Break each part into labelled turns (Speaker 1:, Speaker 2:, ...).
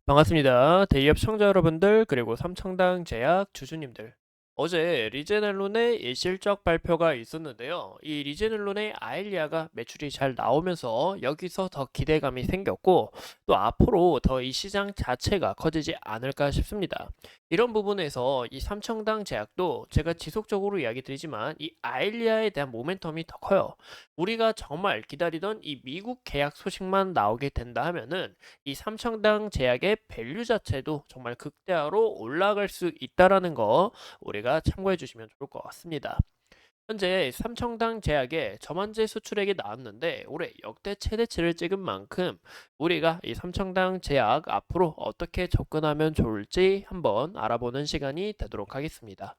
Speaker 1: 반갑습니다. 대기업 시청자 여러분들 그리고 삼청당 제약 주주님들. 어제 리제넬론의 이 실적 발표가 있었는데요. 이 리제넬론의 아일리아가 매출이 잘 나오면서 여기서 더 기대감이 생겼고 또 앞으로 더 이 시장 자체가 커지지 않을까 싶습니다. 이런 부분에서 이 삼청당 제약도 제가 지속적으로 이야기 드리지만 이 아일리아에 대한 모멘텀이 더 커요. 우리가 정말 기다리던 이 미국 계약 소식만 나오게 된다 하면은 이 삼청당 제약의 밸류 자체도 정말 극대화로 올라갈 수 있다라는 거 우리가 참고해 주시면 좋을 것 같습니다. 현재 삼청당 제약의 저만제 수출액이 나왔는데 올해 역대 최대치를 찍은 만큼 우리가 이 삼청당 제약 앞으로 어떻게 접근하면 좋을지 한번 알아보는 시간이 되도록 하겠습니다.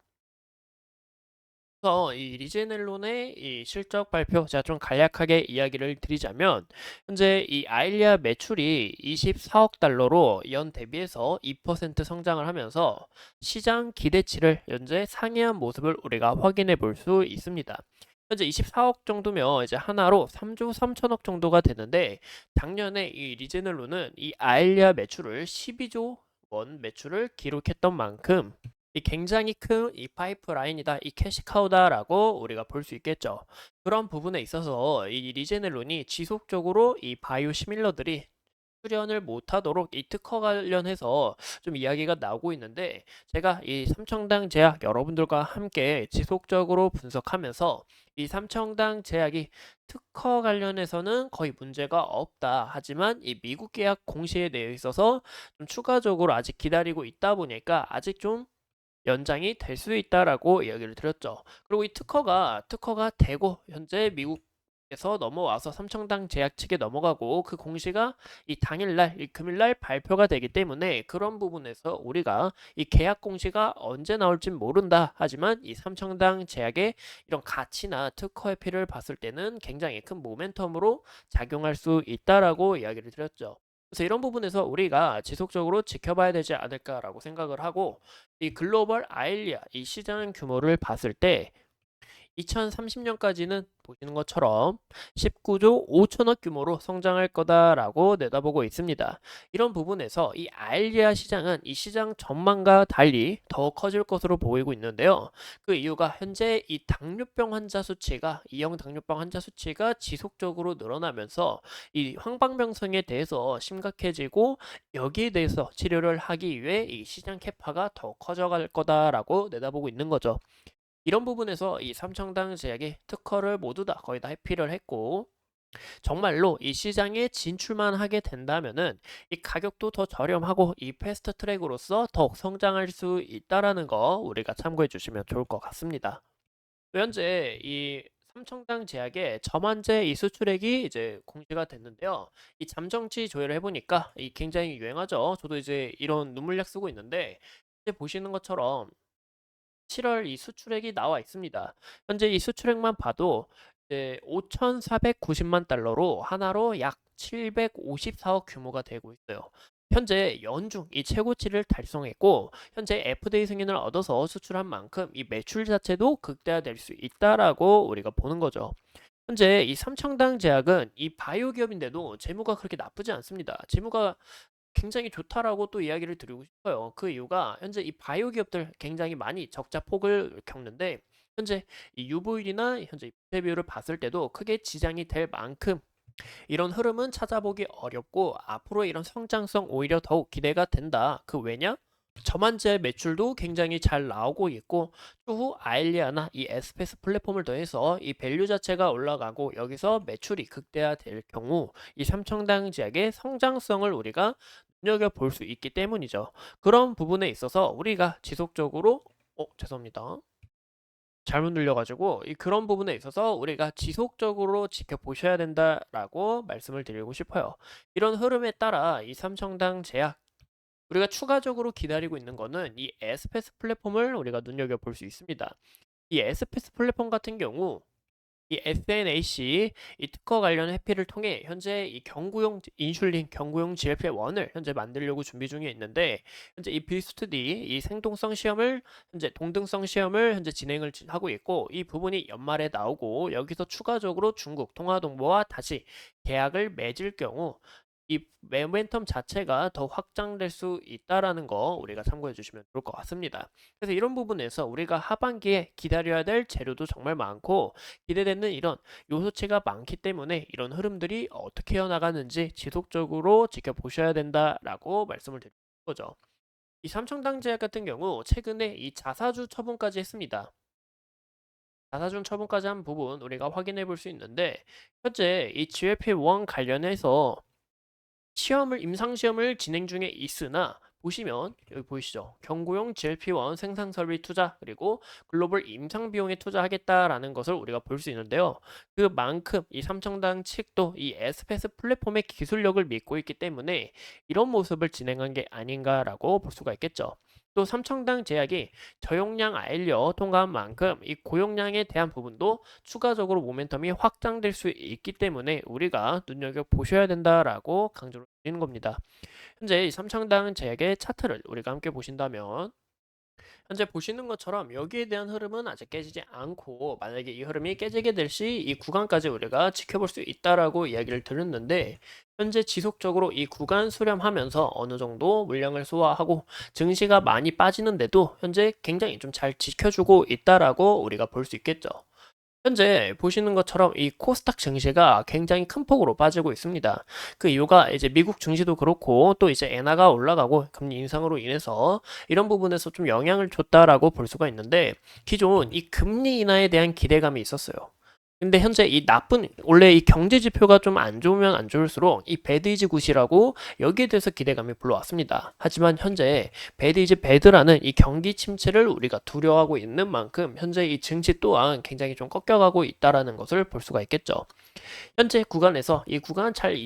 Speaker 1: 그래서 이 리제넬론의 이 실적 발표 제가 좀 간략하게 이야기를 드리자면 현재 이 아일리아 매출이 24억 달러로 연 대비해서 2% 성장을 하면서 시장 기대치를 현재 상회한 모습을 우리가 확인해 볼 수 있습니다. 현재 24억 정도면 이제 하나로 3조 3천억 정도가 되는데 작년에 이 리제넬론은 이 아일리아 매출을 12조 원 매출을 기록했던 만큼 이 굉장히 큰 이 파이프라인이다, 이 캐시카우다라고 우리가 볼 수 있겠죠. 그런 부분에 있어서 이 리제넬론이 지속적으로 이 바이오 시밀러들이 출연을 못하도록 이 특허 관련해서 좀 이야기가 나오고 있는데 제가 이 삼청당 제약 여러분들과 함께 지속적으로 분석하면서 이 삼청당 제약이 특허 관련해서는 거의 문제가 없다. 하지만 이 미국 계약 공시에 대해 있어서 좀 추가적으로 아직 기다리고 있다 보니까 아직 좀 연장이 될 수 있다라고 이야기를 드렸죠. 그리고 이 특허가 되고 현재 미국에서 넘어와서 삼청당 제약 측에 넘어가고 그 공시가 이 당일날, 이 금일날 발표가 되기 때문에 그런 부분에서 우리가 이 계약 공시가 언제 나올진 모른다. 하지만 이 삼청당 제약의 이런 가치나 특허 회피를 봤을 때는 굉장히 큰 모멘텀으로 작용할 수 있다라고 이야기를 드렸죠. 그래서 이런 부분에서 우리가 지속적으로 지켜봐야 되지 않을까라고 생각을 하고 이 글로벌 아일리아 이 시장 규모를 봤을 때 2030년까지는 보시는 것처럼 19조 5천억 규모로 성장할 거다라고 내다보고 있습니다. 이런 부분에서 이 아일리아 시장은 이 시장 전망과 달리 더 커질 것으로 보이고 있는데요. 그 이유가 현재 이 당뇨병 환자 수치가 이형 당뇨병 환자 수치가 지속적으로 늘어나면서 이 황방병성에 대해서 심각해지고 여기에 대해서 치료를 하기 위해 이 시장 캐파가 더 커져갈 거다라고 내다보고 있는 거죠. 이런 부분에서 이 삼청당 제약의 특허를 모두 다 거의 다 회피를 했고 정말로 이 시장에 진출만 하게 된다면은 이 가격도 더 저렴하고 이 패스트 트랙으로서 더욱 성장할 수 있다라는 거 우리가 참고해 주시면 좋을 것 같습니다. 또 현재 이 삼청당 제약의 저만제 이 수출액이 이제 공시가 됐는데요. 이 잠정치 조회를 해보니까 이 굉장히 유행하죠. 저도 이제 이런 눈물약 쓰고 있는데 이제 보시는 것처럼 7월 이 수출액이 나와 있습니다. 현재 이 수출액만 봐도 이제 5,490만 달러로 하나로 약 754억 규모가 되고 있어요. 현재 연중 이 최고치를 달성했고 현재 FDA 승인을 얻어서 수출한 만큼 이 매출 자체도 극대화될 수 있다라고 우리가 보는 거죠. 현재 이 삼청당 제약은 이 바이오 기업인데도 재무가 그렇게 나쁘지 않습니다. 재무가 굉장히 좋다라고 또 이야기를 드리고 싶어요. 그 이유가 현재 이 바이오 기업들 굉장히 많이 적자 폭을 겪는데 현재 이 UV율이나 현재 이 부채 비율을 봤을 때도 크게 지장이 될 만큼 이런 흐름은 찾아보기 어렵고 앞으로 이런 성장성 오히려 더욱 기대가 된다. 그 왜냐? 저만제 매출도 굉장히 잘 나오고 있고 추후 아일리아나 이 에스페스 플랫폼을 더해서 이 밸류 자체가 올라가고 여기서 매출이 극대화될 경우 이 삼청당 제약의 성장성을 우리가 눈여겨볼 수 있기 때문이죠. 그런 부분에 있어서 우리가 지속적으로 죄송합니다. 잘못 눌려가지고 이 그런 부분에 있어서 우리가 지속적으로 지켜보셔야 된다라고 말씀을 드리고 싶어요. 이런 흐름에 따라 이 삼청당 제약 우리가 추가적으로 기다리고 있는 거는 이 에스페스 플랫폼을 우리가 눈여겨볼 수 있습니다. 이 에스페스 플랫폼 같은 경우 이 SNAC 이 특허 관련 회피를 통해 현재 이 경구용 인슐린 경구용 GLP-1을 현재 만들려고 준비 중에 있는데 현재 이 빌스투디 이 생동성 시험을 현재 동등성 시험을 현재 진행을 하고 있고 이 부분이 연말에 나오고 여기서 추가적으로 중국 통화동보와 다시 계약을 맺을 경우 이 모멘텀 자체가 더 확장될 수 있다라는 거 우리가 참고해 주시면 좋을 것 같습니다. 그래서 이런 부분에서 우리가 하반기에 기다려야 될 재료도 정말 많고 기대되는 이런 요소치가 많기 때문에 이런 흐름들이 어떻게 이어나가는지 지속적으로 지켜보셔야 된다라고 말씀을 드리는 거죠. 이 삼청당 제약 같은 경우 최근에 이 자사주 처분까지 했습니다. 자사중 처분까지 한 부분 우리가 확인해 볼 수 있는데 현재 이 GLP-1 관련해서 임상 시험을 진행 중에 있으나 보시면 여기 보이시죠? 경구용 GLP-1 생산 설비 투자 그리고 글로벌 임상 비용에 투자하겠다라는 것을 우리가 볼 수 있는데요. 그만큼 이 삼청당 측도 이 에스페스 플랫폼의 기술력을 믿고 있기 때문에 이런 모습을 진행한 게 아닌가라고 볼 수가 있겠죠. 또 삼청당 제약이 저용량 알려 통과한 만큼 이 고용량에 대한 부분도 추가적으로 모멘텀이 확장될 수 있기 때문에 우리가 눈여겨 보셔야 된다라고 강조를 드리는 겁니다. 현재 이 삼청당 제약의 차트를 우리가 함께 보신다면 현재 보시는 것처럼 여기에 대한 흐름은 아직 깨지지 않고 만약에 이 흐름이 깨지게 될 시 이 구간까지 우리가 지켜볼 수 있다라고 이야기를 드렸는데 현재 지속적으로 이 구간 수렴하면서 어느 정도 물량을 소화하고 증시가 많이 빠지는데도 현재 굉장히 좀 잘 지켜주고 있다라고 우리가 볼 수 있겠죠. 현재 보시는 것처럼 이 코스닥 증시가 굉장히 큰 폭으로 빠지고 있습니다. 그 이유가 이제 미국 증시도 그렇고 또 이제 엔화가 올라가고 금리 인상으로 인해서 이런 부분에서 좀 영향을 줬다라고 볼 수가 있는데 기존 이 금리 인하에 대한 기대감이 있었어요. 근데 현재 이 원래 이 경제 지표가 좀 안 좋으면 안 좋을수록 이 배드 이즈 굿이라고 여기에 대해서 기대감이 불러왔습니다. 하지만 현재 배드 이즈 배드라는 이 경기 침체를 우리가 두려워하고 있는 만큼 현재 이 증시 또한 굉장히 좀 꺾여가고 있다라는 것을 볼 수가 있겠죠. 현재 구간에서 이 구간 잘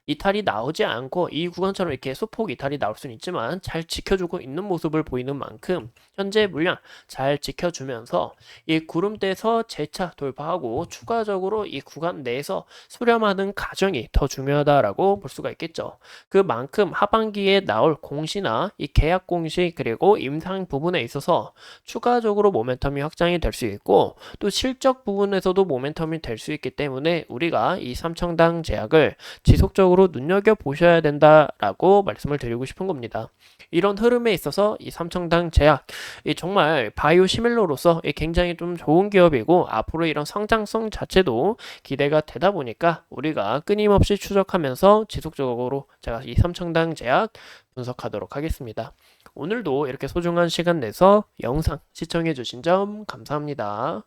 Speaker 1: 이탈이 나오지 않고 이 구간처럼 이렇게 소폭 이탈이 나올 수는 있지만 잘 지켜주고 있는 모습을 보이는 만큼 현재 물량 잘 지켜주면서 이 구름대에서 재차 돌파하고 추가적으로 이 구간 내에서 수렴하는 과정이 더 중요하다라고 볼 수가 있겠죠. 그만큼 하반기에 나올 공시나 이 계약 공시 그리고 임상 부분에 있어서 추가적으로 모멘텀이 확장이 될 수 있고 또 실적 부분에서도 모멘텀이 될 수 있기 때문에 우리가 이 삼청당 제약을 지속적으로 눈여겨 보셔야 된다라고 말씀을 드리고 싶은 겁니다. 이런 흐름에 있어서 이 삼청당 제약 정말 바이오 시밀러로서 굉장히 좀 좋은 기업이고 앞으로 이런 성장성 자체도 기대가 되다 보니까 우리가 끊임없이 추적하면서 지속적으로 제가 이 삼청당 제약 분석하도록 하겠습니다. 오늘도 이렇게 소중한 시간 내서 영상 시청해 주신 점 감사합니다.